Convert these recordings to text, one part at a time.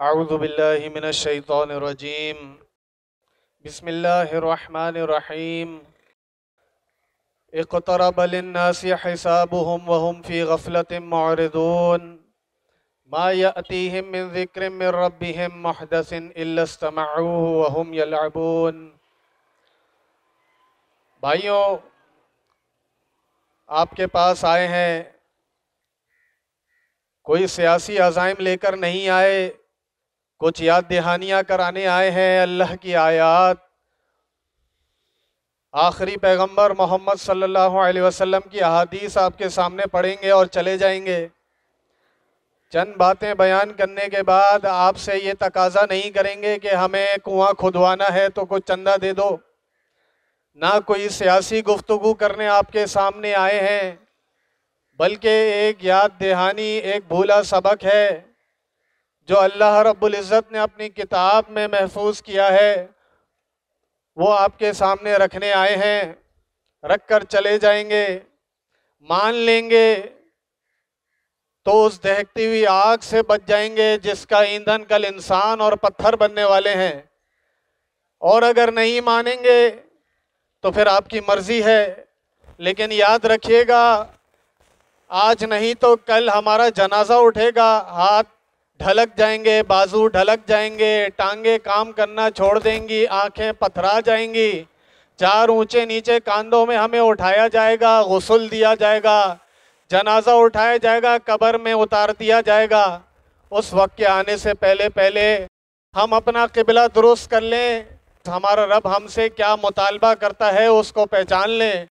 اعوذ باللہ من الشیطان الرجیم بسم اللہ الرحمن الرحیم اقترب للناس حسابهم وهم في غفلة معرضون ما يأتيهم من ذکر من ربهم محدث الا استمعوه وهم يلعبون۔ بھائیوں، آپ کے پاس آئے ہیں، کوئی سیاسی عزائم لے کر نہیں آئے، کچھ یاد دہانیاں کرانے آئے ہیں۔ اللہ کی آیات آخری پیغمبر محمد صلی اللہ علیہ وسلم کی احادیث آپ کے سامنے پڑھیں گے اور چلے جائیں گے۔ چند باتیں بیان کرنے کے بعد آپ سے یہ تقاضا نہیں کریں گے کہ ہمیں کنواں کھدوانا ہے تو کچھ چندہ دے دو، نہ کوئی سیاسی گفتگو کرنے آپ کے سامنے آئے ہیں، بلکہ ایک یاد دہانی، ایک بھولا سبق ہے جو اللہ رب العزت نے اپنی کتاب میں محفوظ کیا ہے، وہ آپ کے سامنے رکھنے آئے ہیں۔ رکھ کر چلے جائیں گے، مان لیں گے تو اس دہکتی ہوئی آگ سے بچ جائیں گے جس کا ایندھن کل انسان اور پتھر بننے والے ہیں، اور اگر نہیں مانیں گے تو پھر آپ کی مرضی ہے۔ لیکن یاد رکھیے گا، آج نہیں تو کل ہمارا جنازہ اٹھے گا، ہاتھ ڈھلک جائیں گے، بازو ڈھلک جائیں گے، ٹانگیں کام کرنا چھوڑ دیں گی، آنکھیں پتھرا جائیں گی، چار اونچے نیچے کاندھوں میں ہمیں اٹھایا جائے گا، غسل دیا جائے گا، جنازہ اٹھایا جائے گا، قبر میں اتار دیا جائے گا۔ اس وقت کے آنے سے پہلے ہم اپنا قبلہ درست کر لیں، ہمارا رب ہم سے کیا مطالبہ کرتا ہے اس کو پہچان لیں۔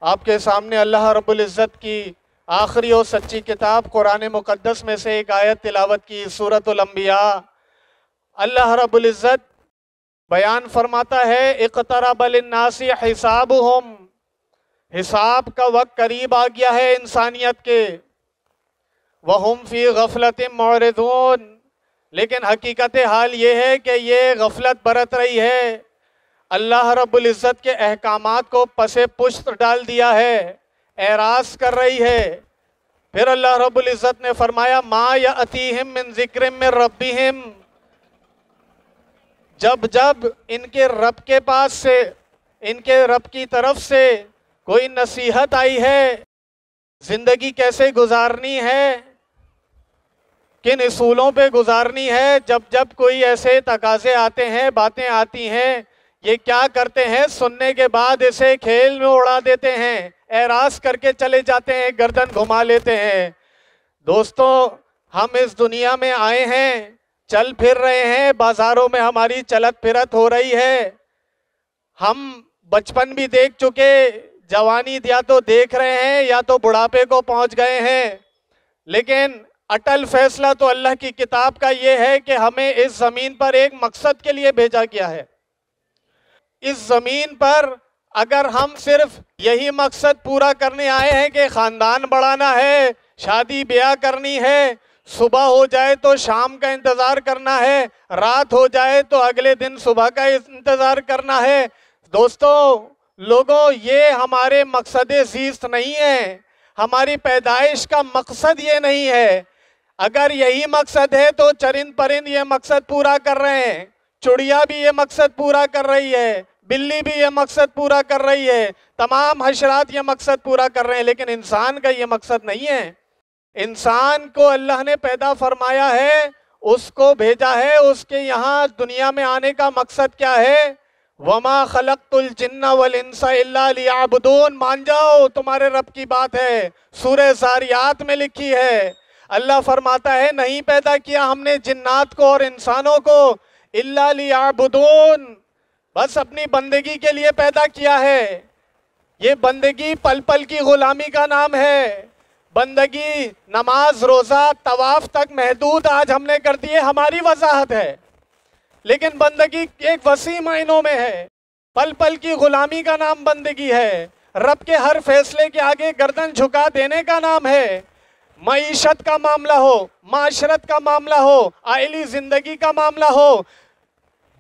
آپ کے سامنے اللہ رب العزت کی آخری اور سچی کتاب قرآن مقدس میں سے ایک آیت تلاوت کی، سورۃ الانبیاء۔ اللہ رب العزت بیان فرماتا ہے، اقترب للناس حسابهم، حساب کا وقت قریب آ گیا ہے انسانیت کے، وهم فی غفلۃ معرضون، لیکن حقیقت حال یہ ہے کہ یہ غفلت برت رہی ہے، اللہ رب العزت کے احکامات کو پس پشت ڈال دیا ہے، اعراض کر رہی ہے۔ پھر اللہ رب العزت نے فرمایا، ما یأتیہم من ذکر من ربہم، جب ان کے رب کے پاس سے، ان کے رب کی طرف سے کوئی نصیحت آئی ہے، زندگی کیسے گزارنی ہے، کن اصولوں پہ گزارنی ہے، جب کوئی ایسے تقاضے آتے ہیں، باتیں آتی ہیں، یہ کیا کرتے ہیں، سننے کے بعد اسے کھیل میں اڑا دیتے ہیں، اعراض کر کے چلے جاتے ہیں، گردن گھما لیتے ہیں۔ دوستو، ہم اس دنیا میں آئے ہیں، چل پھر رہے ہیں، بازاروں میں ہماری چلت پھرت ہو رہی ہے، ہم بچپن بھی دیکھ چکے، جوانی یا تو دیکھ رہے ہیں یا تو بڑھاپے کو پہنچ گئے ہیں، لیکن اٹل فیصلہ تو اللہ کی کتاب کا یہ ہے کہ ہمیں اس زمین پر ایک مقصد کے لیے بھیجا گیا ہے۔ اس زمین پر اگر ہم صرف یہی مقصد پورا کرنے آئے ہیں کہ خاندان بڑھانا ہے، شادی بیاہ کرنی ہے، صبح ہو جائے تو شام کا انتظار کرنا ہے، رات ہو جائے تو اگلے دن صبح کا انتظار کرنا ہے، دوستو لوگوں، یہ ہمارے مقصد زیست نہیں ہے، ہماری پیدائش کا مقصد یہ نہیں ہے۔ اگر یہی مقصد ہے تو چرند پرند یہ مقصد پورا کر رہے ہیں، چڑیا بھی یہ مقصد پورا کر رہی ہے، بلی بھی یہ مقصد پورا کر رہی ہے، تمام حشرات یہ مقصد پورا کر رہے ہیں، لیکن انسان کا یہ مقصد نہیں ہے۔ انسان کو اللہ نے پیدا فرمایا ہے، اس کو بھیجا ہے، اس کے یہاں دنیا میں آنے کا مقصد کیا ہے؟ وَمَا خَلَقْتُ الْجِنَّ وَالْإِنسَ إِلَّا لِيَعْبُدُونَ، مان جاؤ تمہارے رب کی بات ہے، سورہ زاریات میں لکھی ہے۔ اللہ فرماتا ہے، نہیں پیدا کیا ہم نے جنات کو اور انسانوں کو إِلَّا لِيَعْبُدُونَ، بس اپنی بندگی کے لیے پیدا کیا ہے۔ یہ بندگی پل پل کی غلامی کا نام ہے، بندگی نماز روزہ طواف تک محدود آج ہم نے کر دی ہے، ہماری وضاحت ہے، لیکن بندگی ایک وسیع معنوں میں ہے۔ پل پل کی غلامی کا نام بندگی ہے، رب کے ہر فیصلے کے آگے گردن جھکا دینے کا نام ہے۔ معیشت کا معاملہ ہو، معاشرت کا معاملہ ہو، عائلی زندگی کا معاملہ ہو،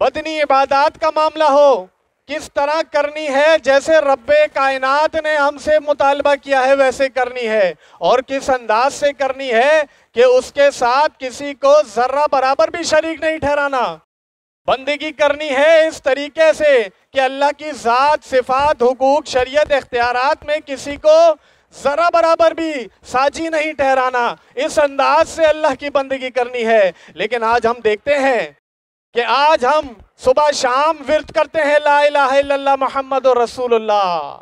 بدنی عبادات کا معاملہ ہو، کس طرح کرنی ہے، جیسے رب کائنات نے ہم سے مطالبہ کیا ہے ویسے کرنی ہے، اور کس انداز سے کرنی ہے کہ اس کے ساتھ کسی کو ذرہ برابر بھی شریک نہیں ٹھہرانا۔ بندگی کرنی ہے اس طریقے سے کہ اللہ کی ذات، صفات، حقوق، شریعت، اختیارات میں کسی کو ذرہ برابر بھی ساجی نہیں ٹھہرانا، اس انداز سے اللہ کی بندگی کرنی ہے۔ لیکن آج ہم دیکھتے ہیں کہ آج ہم صبح شام ورد کرتے ہیں لا الہ الا اللہ محمد رسول اللہ۔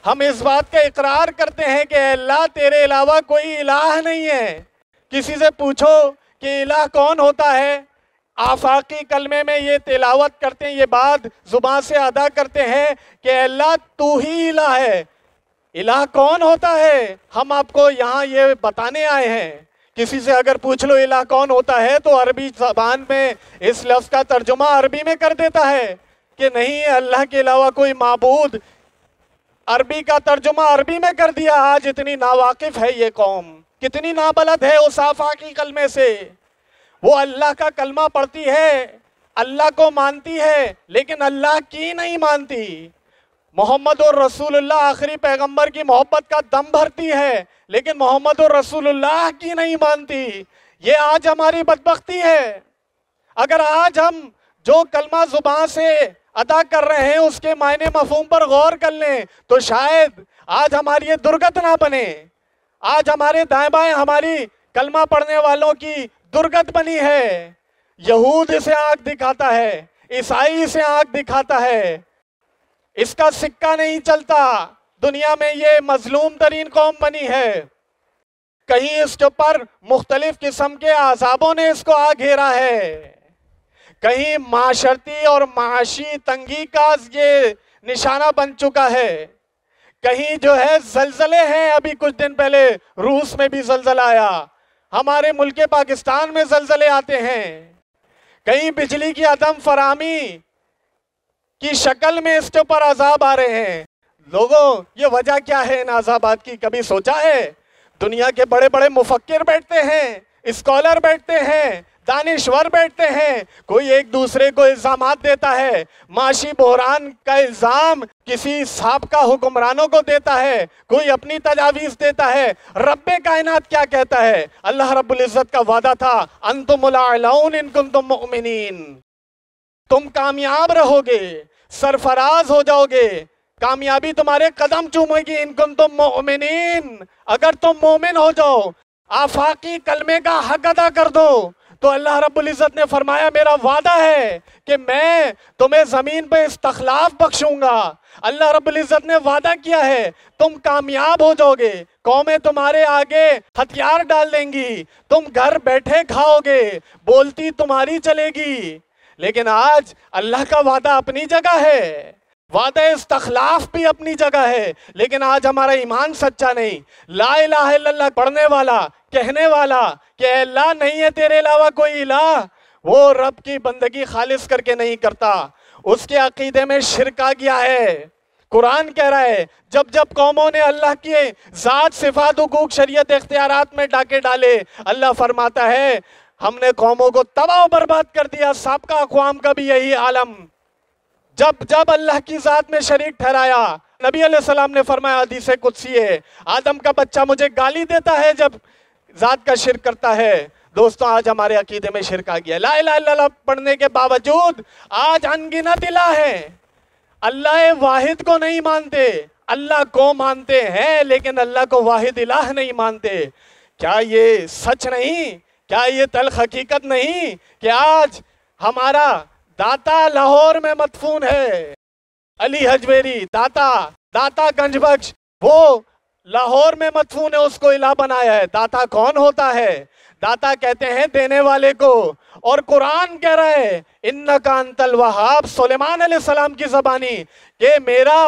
ہم اس بات کا اقرار کرتے ہیں کہ اے اللہ تیرے علاوہ کوئی الہ نہیں ہے۔ کسی سے پوچھو کہ الہ کون ہوتا ہے، آفاقی کلمے میں یہ تلاوت کرتے ہیں، یہ بات زبان سے ادا کرتے ہیں کہ اے اللہ تو ہی الہ ہے۔ الہ کون ہوتا ہے، ہم آپ کو یہاں یہ بتانے آئے ہیں۔ کسی سے اگر پوچھ لو الہ کون ہوتا ہے تو عربی زبان میں اس لفظ کا ترجمہ عربی میں کر دیتا ہے کہ نہیں اللہ کے علاوہ کوئی معبود۔ عربی کا ترجمہ عربی میں کر دیا۔ آج اتنی ناواقف ہے یہ قوم، کتنی نابلد ہے اس آفاقی کلمے سے۔ وہ اللہ کا کلمہ پڑھتی ہے، اللہ کو مانتی ہے، لیکن اللہ کی نہیں مانتی۔ محمد الرسول اللہ آخری پیغمبر کی محبت کا دم بھرتی ہے، لیکن محمد الرسول اللہ کی نہیں مانتی۔ یہ آج ہماری بدبختی ہے۔ اگر آج ہم جو کلمہ زبان سے ادا کر رہے ہیں اس کے معنی مفہوم پر غور کر لیں تو شاید آج ہماری یہ درگت نہ بنے۔ آج ہمارے دائیں بائیں ہماری کلمہ پڑھنے والوں کی درگت بنی ہے۔ یہود اسے آنکھ دکھاتا ہے، عیسائی اسے آنکھ دکھاتا ہے، اس کا سکہ نہیں چلتا۔ دنیا میں یہ مظلوم ترین قوم بنی ہے۔ کہیں اس کے اوپر مختلف قسم کے عذابوں نے اس کو آ گھیرا ہے، کہیں معاشرتی اور معاشی تنگی کا یہ نشانہ بن چکا ہے، کہیں جو ہے زلزلے ہیں۔ ابھی کچھ دن پہلے روس میں بھی زلزلہ آیا، ہمارے ملک پاکستان میں زلزلے آتے ہیں، کہیں بجلی کی عدم فراہمی کی شکل میں اس کے اوپر عذاب آ رہے ہیں۔ لوگوں یہ وجہ کیا ہے ان عذابات کی، کبھی سوچا ہے؟ دنیا کے بڑے بڑے مفکر بیٹھتے ہیں، اسکالر بیٹھتے ہیں، دانشور بیٹھتے ہیں، کوئی ایک دوسرے کو الزامات دیتا ہے، معاشی بحران کا الزام کسی سابقہ حکمرانوں کو دیتا ہے، کوئی اپنی تجاویز دیتا ہے۔ رب کائنات کیا کہتا ہے؟ اللہ رب العزت کا وعدہ تھا انتم الاعلون ان کنتم مؤمنین، تم کامیاب رہو گے، سرفراز ہو جاؤ گے، کامیابی تمہارے قدم چومے گی ان کنتم مؤمنین، اگر تم مومن ہو جاؤ، آفاقی کلمے کا حق ادا کر دو تو اللہ رب العزت نے فرمایا میرا وعدہ ہے کہ میں تمہیں زمین پہ استخلاف بخشوں گا۔ اللہ رب العزت نے وعدہ کیا ہے تم کامیاب ہو جاؤ گے، قومیں تمہارے آگے ہتھیار ڈال دیں گی، تم گھر بیٹھے کھاؤ گے، بولتی تمہاری چلے گی۔ لیکن آج اللہ کا وعدہ اپنی جگہ ہے، وعدہ استخلاف بھی اپنی جگہ ہے، لیکن آج ہمارا ایمان سچا نہیں۔ لا الہ الا اللہ پڑھنے والا، کہنے والا کہ اے اللہ نہیں ہے تیرے علاوہ کوئی الہ، وہ رب کی بندگی خالص کر کے نہیں کرتا، اس کے عقیدے میں شرک آ گیا ہے۔ قرآن کہہ رہا ہے جب جب قوموں نے اللہ کی ذات، صفات، حقوق، شریعت، اختیارات میں ڈاکے ڈالے، اللہ فرماتا ہے ہم نے قوموں کو تباہ و برباد کر دیا۔ سابقہ اقوام کا بھی یہی عالم، جب جب اللہ کی ذات میں شریک ٹھہرایا۔ نبی علیہ السلام نے فرمایا حدیث قدسی ہے، آدم کا بچہ مجھے گالی دیتا ہے جب ذات کا شرک کرتا ہے۔ دوستوں آج ہمارے عقیدے میں شرک آ گیا، لا الہ الا اللہ پڑھنے کے باوجود آج انگنت الہ ہیں، اللہ واحد کو نہیں مانتے، اللہ کو مانتے ہیں لیکن اللہ کو واحد الہ نہیں مانتے۔ کیا یہ سچ نہیں؟ کیا یہ تلخ حقیقت نہیں کہ آج ہمارا داتا لاہور میں مدفون ہے، علی حجویری داتا گنج بخش، وہ لاہور میں مدفون ہے، اس کو الہ بنایا ہے۔ داتا کون ہوتا ہے؟ داتا کہتے ہیں دینے والے کو، اور قرآن کہہ رہا ہے اِنَّكَ أَنْتَ الْوَهَّابُ، سلیمان علیہ السلام کی زبانی کہ میرا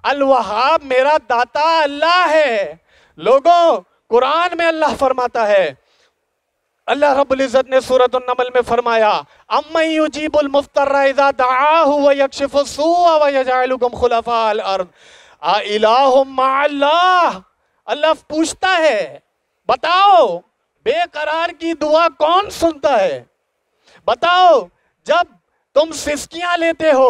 الوہاب، میرا داتا اللہ ہے۔ لوگوں قرآن میں اللہ فرماتا ہے، اللہ رب العزت نے سورۃ النمل میں فرمایا اَمَّن يُجِيبُ الْمُفْتَرَّ إِذَا دَعَاهُ وَيَكْشِفُ السُّوءَ وَيَجْعَلُكُمْ خُلَفَاءَ الْأَرْضِ أَإِلَٰهٌ مَّعَ اللَّهِ، اللہ پوچھتا ہے بتاؤ بے قرار کی دعا کون سنتا ہے؟ بتاؤ جب تم سسکیاں لیتے ہو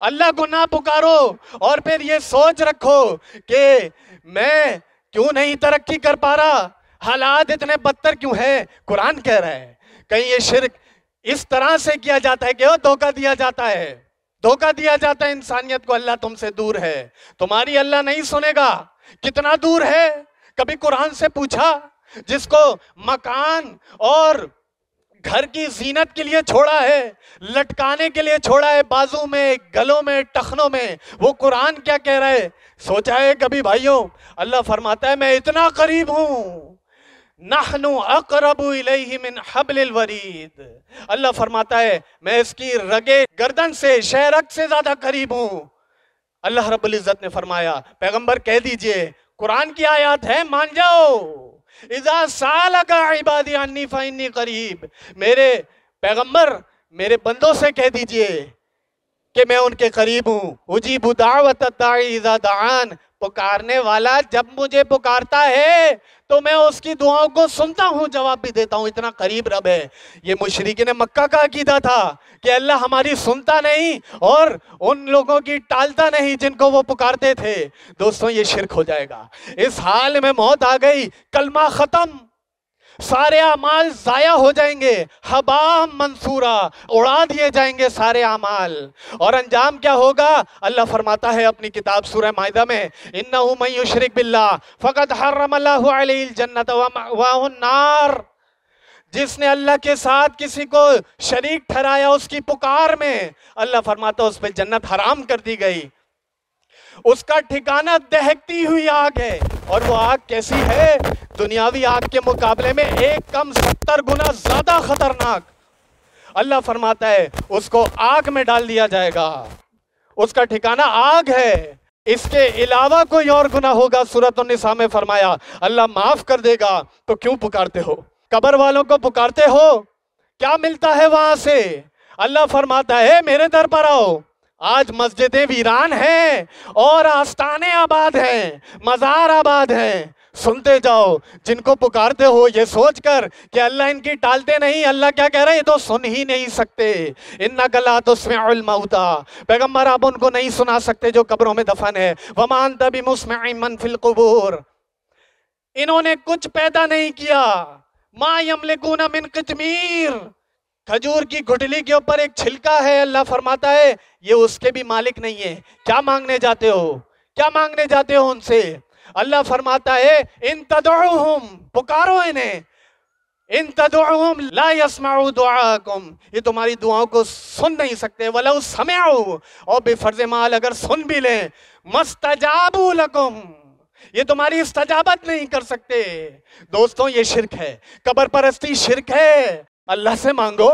اللہ کو نہ پکارو اور پھر یہ سوچ رکھو کہ میں کیوں نہیں ترقی کر پا رہا، حالات اتنے بدتر کیوں ہیں۔ قرآن کہہ رہا ہے کہیں یہ شرک اس طرح سے کیا جاتا ہے کہ وہ دھوکہ دیا جاتا ہے، دھوکہ دیا جاتا ہے انسانیت کو، اللہ تم سے دور ہے، تمہاری اللہ نہیں سنے گا۔ کتنا دور ہے؟ کبھی قرآن سے پوچھا؟ جس کو مکان اور گھر کی زینت کے لیے چھوڑا ہے، لٹکانے کے لیے چھوڑا ہے، بازو میں، گلوں میں، ٹخنوں میں، وہ قرآن کیا کہہ رہا ہے؟ سوچا ہے کبھی بھائیوں؟ اللہ فرماتا ہے میں اتنا قریب ہوں، نحن اقرب الیہ من حبل الورید۔ اللہ فرماتا ہے میں اس کی رگے گردن سے، شہرک سے زیادہ قریب ہوں۔ اللہ رب العزت نے فرمایا پیغمبر کہہ دیجئے، قرآن کی آیات ہے، مان جاؤ، اذا سالک عبادی انی فانی قریب، میرے پیغمبر میرے بندوں سے کہہ دیجئے کہ میں ان کے قریب ہوں، اجیب دعوت الداعی اذا دعان، پکارنے والا جب مجھے پکارتا ہے تو میں اس کی دعاؤں کو سنتا ہوں، جواب بھی دیتا ہوں، اتنا قریب رب ہے۔ یہ مشرکین مکہ کا عقیدہ تھا کہ اللہ ہماری سنتا نہیں اور ان لوگوں کی ٹالتا نہیں جن کو وہ پکارتے تھے۔ دوستوں یہ شرک ہو جائے گا۔ اس حال میں موت آ گئی، کلمہ ختم، سارے اعمال ضائع ہو جائیں گے، حبا منصورا، اڑا دیے جائیں گے سارے اعمال۔ اور انجام کیا ہوگا؟ اللہ فرماتا ہے اپنی کتاب سورہ مائدہ میں، اِنَّهُ مَن يُشْرِكْ بِاللَّهِ فَقَدْ حَرَّمَ اللَّهُ عَلَيْهِ الْجَنَّةَ وَمَأْوَاهُ النَّارُ، جس نے اللہ کے ساتھ کسی کو شریک ٹھہرایا اس کی پکار میں، اللہ فرماتا ہے اس پہ جنت حرام کر دی گئی، اس کا ٹھکانہ دہکتی ہوئی آگ ہے۔ اور وہ آگ کیسی ہے؟ دنیاوی آگ کے مقابلے میں ایک کم 70 گنا زیادہ خطرناک۔ اللہ فرماتا ہے اس کو آگ میں ڈال دیا جائے گا، اس کا ٹھکانہ آگ ہے، اس کے علاوہ کوئی اور گناہ ہوگا سورۃ النساء میں فرمایا اللہ معاف کر دے گا۔ تو کیوں پکارتے ہو؟ قبر والوں کو پکارتے ہو، کیا ملتا ہے وہاں سے؟ اللہ فرماتا ہے میرے در پر آؤ۔ آج مسجدیں ویران ہیں اور آستانے آباد ہیں، مزار آباد ہیں، سنتے جاؤ جن کو پکارتے ہو یہ سوچ کر کہ اللہ ان کی ٹالتے نہیں۔ اللہ کیا کہہ رہے ہیں؟ یہ تو سن ہی نہیں سکتے، اِنَّكَ لَا تُسْمِعُ الْمَوْتَى، پیغمبر آپ ان کو نہیں سنا سکتے جو قبروں میں دفن ہے، وَمَا أَنْتَ بِمُسْمِعٍ مَّن فِي الْقُبُورِ، انہوں نے کچھ پیدا نہیں کیا، مَا يَمْلِكُونَ مِن قِطْمِيرٍ، کھجور کی گھٹلی کے اوپر ایک چھلکا ہے، اللہ فرماتا ہے یہ اس کے بھی مالک نہیں ہے۔ کیا مانگنے جاتے ہو؟ کیا مانگنے جاتے ہو ان سے؟ اللہ فرماتا ہے ان تدعوہم، پکارو انہیں، ان تدعوہم لا يسمعوا دعاءکم، یہ تمہاری دعاؤں کو سن نہیں سکتے، وَلَوْ سَمِعُوا، اور بے فرض مال اگر سن بھی لیں، مَسْتَجَابُوا لَكُمْ، یہ تمہاری استجابت نہیں کر سکتے۔ دوستوں یہ شرک ہے، قبر پرستی شرک ہے۔ اللہ سے مانگو،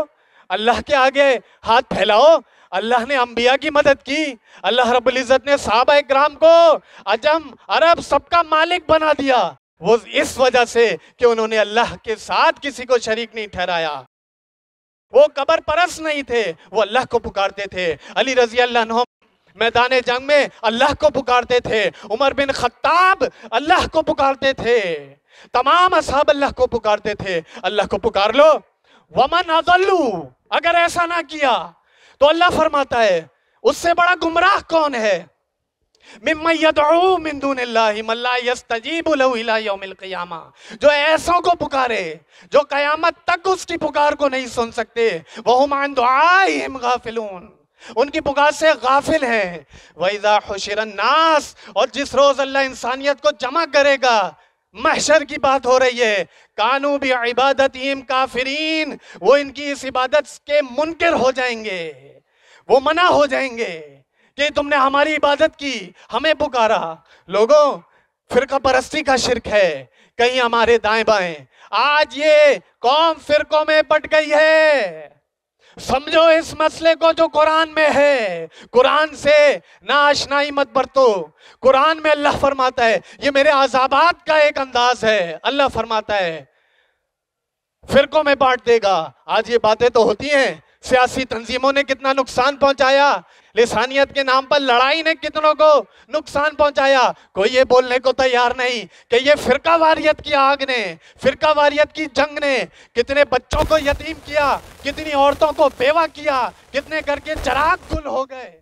اللہ کے آگے ہاتھ پھیلاؤ۔ اللہ نے انبیاء کی مدد کی، اللہ رب العزت نے صحابہ اکرام کو عجم عرب سب کا مالک بنا دیا، وہ اس وجہ سے کہ انہوں نے اللہ کے ساتھ کسی کو شریک نہیں ٹھہرایا۔ وہ قبر پرست نہیں تھے، وہ اللہ کو پکارتے تھے۔ علی رضی اللہ عنہ میدان جنگ میں اللہ کو پکارتے تھے، عمر بن خطاب اللہ کو پکارتے تھے، تمام اصحاب اللہ کو پکارتے تھے۔ اللہ کو پکار لو۔ وَمَنْ أَضَلُّ، اگر ایسا نہ کیا تو اللہ فرماتا ہے اس سے بڑا گمراہ کون ہے؟ مِمَّن يَدْعُو مِن دُونِ اللَّهِ مَن لَا يَسْتَجِيبُ لَهُ إِلَىٰ يَوْمِ الْقِيَامَةِ، جو ایسوں کو پکارے جو قیامت تک اس کی پکار کو نہیں سن سکتے، وَهُمْ عَن دُعَائِهِمْ غَافِلُونَ، ان کی پکار سے غافل ہیں۔ وَإِذَا حُشِرَ النَّاسِ، اور جس روز اللہ انسانیت کو جمع کرے گا، محشر کی بات ہو رہی ہے، کانو بعبادتہم کافرین، وہ ان کی اس عبادت کے منکر ہو جائیں گے، وہ منع ہو جائیں گے کہ تم نے ہماری عبادت کی، ہمیں پکارا۔ لوگوں فرقہ پرستی کا شرک ہے کہیں ہمارے دائیں بائیں، آج یہ قوم فرقوں میں بٹ گئی ہے۔ سمجھو اس مسئلے کو جو قرآن میں ہے، قرآن سے ناآشنائی مت برتو۔ قرآن میں اللہ فرماتا ہے یہ میرے عذابات کا ایک انداز ہے، اللہ فرماتا ہے فرقوں میں بانٹ دے گا۔ آج یہ باتیں تو ہوتی ہیں، سیاسی تنظیموں نے کتنا نقصان پہنچایا، لسانیت کے نام پر لڑائی نے کتنوں کو نقصان پہنچایا، کوئی یہ بولنے کو تیار نہیں کہ یہ فرقہ واریت کی آگ نے، فرقہ واریت کی جنگ نے کتنے بچوں کو یتیم کیا، کتنی عورتوں کو بیوہ کیا، کتنے گھر کے چراغ گل ہو گئے،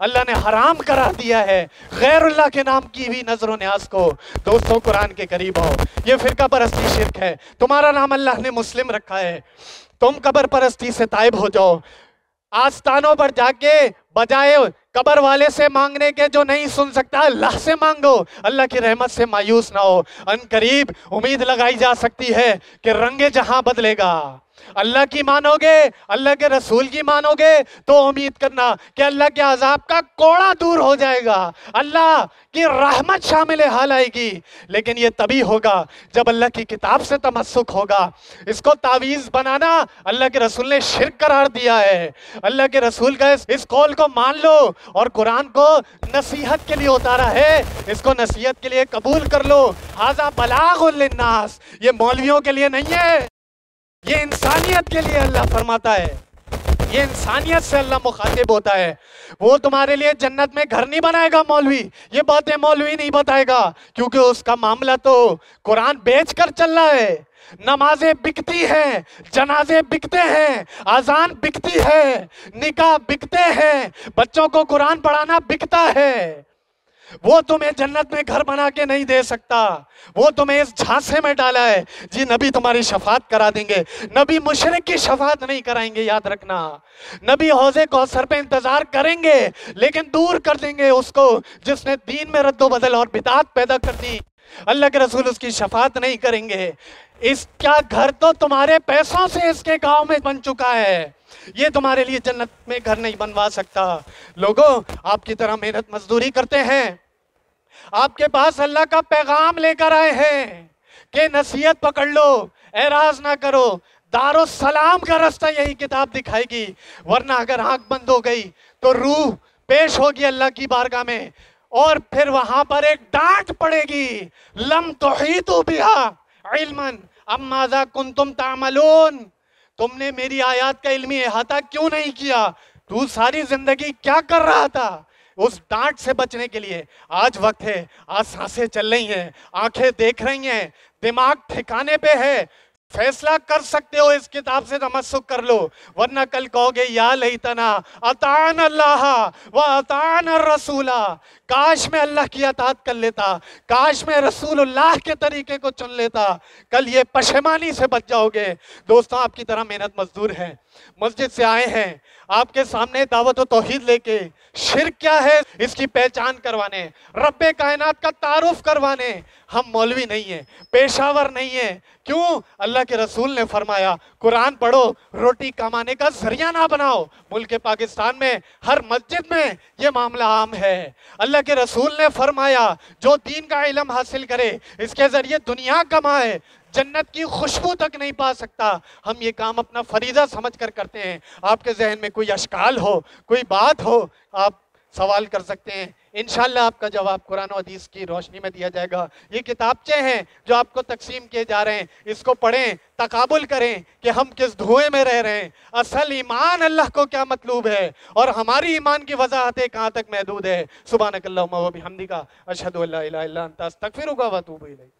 اللہ نے حرام قرار دیا ہے غیر اللہ کے نام کی ہوئی نظر و نیاز کو۔ دوستوں قرآن کے قریب ہو، یہ فرقہ پرستی شرک ہے۔ تمہارا نام اللہ نے مسلم رکھا ہے، تم قبر پرستی سے تائب ہو جاؤ۔ آستانوں پر جا کے بجائے قبر والے سے مانگنے کے جو نہیں سن سکتا، اللہ سے مانگو، اللہ کی رحمت سے مایوس نہ ہو۔ ان قریب امید لگائی جا سکتی ہے کہ رنگ جہاں بدلے گا۔ اللہ کی مانو گے، اللہ کے رسول کی مانو گے تو امید کرنا کہ اللہ کے عذاب کا کوڑا دور ہو جائے گا، اللہ کی رحمت شامل حال آئے گی۔ لیکن یہ تبھی ہوگا جب اللہ کی کتاب سے تمسک ہوگا۔ اس کو تعویذ بنانا اللہ کے رسول نے شرک قرار دیا ہے۔ اللہ کے رسول کا اس قول کو مان لو اور قرآن کو نصیحت کے لیے اتارا ہے، اس کو نصیحت کے لیے قبول کر لو۔ ھذا بلاغ للناس، یہ مولویوں کے لیے نہیں ہے، یہ انسانیت کے لیے اللہ فرماتا ہے، یہ انسانیت سے اللہ مخاطب ہوتا ہے۔ وہ تمہارے لیے جنت میں گھر نہیں بنائے گا مولوی، یہ باتیں مولوی نہیں بتائے گا، کیونکہ اس کا معاملہ تو قرآن بیچ کر چل رہا ہے۔ نمازیں بکتی ہیں، جنازے بکتے ہیں، اذان بکتی ہے، نکاح بکتے ہیں، بچوں کو قرآن پڑھانا بکتا ہے۔ وہ تمہیں جنت میں گھر بنا کے نہیں دے سکتا، وہ تمہیں اس جھانسے میں ڈالا ہے۔ جی نبی تمہاری شفاعت کرا دیں گے، نبی مشرک کی شفاعت نہیں کرائیں گے، یاد رکھنا۔ نبی حوض کوثر پہ انتظار کریں گے لیکن دور کر دیں گے اس کو جس نے دین میں رد و بدل اور بدعات پیدا کر دی۔ اللہ کے رسول اس کی شفاعت نہیں کریں گے۔ اس کا گھر تو تمہارے پیسوں سے اس کے گاؤں میں بن چکا ہے، یہ تمہارے لیے جنت میں گھر نہیں بنوا سکتا۔ لوگوں آپ کی طرح محنت مزدوری کرتے ہیں، آپ کے پاس اللہ کا پیغام لے کر آئے ہیں کہ نصیحت پکڑ لو، اعراض نہ کرو، دارالسلام کا رستہ یہی کتاب دکھائے گی، ورنہ اگر آنکھ بند ہو گئی تو روح پیش ہوگی اللہ کی بارگاہ میں اور پھر وہاں پر ایک ڈانٹ پڑے گی، لم تحیطوا بہا علما ام ماذا کنتم تعملون، تم نے میری آیات کا علمی احاطہ کیوں نہیں کیا، تو ساری زندگی کیا کر رہا تھا۔ اس ڈانٹ سے بچنے کے لیے آج وقت ہے، آج سانسیں چل رہی ہیں، آنکھیں دیکھ رہی ہیں، دماغ ٹھکانے پہ ہے، فیصلہ کر سکتے ہو، اس کتاب سے تمسک کر لو، ورنہ کل کہو گے یا لیتنا اطعنا اللہ و اطعنا الرسول، کاش میں اللہ کی اطاعت کر لیتا، کاش میں رسول اللہ کے طریقے کو چن لیتا، کل یہ پشیمانی سے بچ جاؤ گے۔ دوستوں آپ کی طرح محنت مزدور ہیں، مسجد سے آئے ہیں آپ کے سامنے دعوت و توحید لے کے، شرک کیا ہے اس کی پہچان کروانے، رب کائنات کا تعارف کروانے۔ ہم مولوی نہیں ہیں، پیشاور نہیں ہیں، کیوں؟ اللہ کے رسول نے فرمایا قرآن پڑھو، روٹی کمانے کا ذریعہ نہ بناؤ۔ ملک پاکستان میں ہر مسجد میں یہ معاملہ عام ہے۔ اللہ کے رسول نے فرمایا جو دین کا علم حاصل کرے اس کے ذریعے دنیا کمائے، جنت کی خوشبو تک نہیں پا سکتا۔ ہم یہ کام اپنا فریضہ سمجھ کر کرتے ہیں۔ آپ کے ذہن میں کوئی اشکال ہو، کوئی بات ہو، آپ سوال کر سکتے ہیں، انشاءاللہ آپ کا جواب قرآن و حدیث کی روشنی میں دیا جائے گا۔ یہ کتابچے ہیں جو آپ کو تقسیم کیے جا رہے ہیں، اس کو پڑھیں، تقابل کریں کہ ہم کس دھوئے میں رہ رہے ہیں، اصل ایمان اللہ کو کیا مطلوب ہے اور ہماری ایمان کی وضاحتیں کہاں تک محدود ہے۔ سبحانک اللہم و بحمدک، اشہد ان لا الہ الا انت، استغفرک و اتوب الیک۔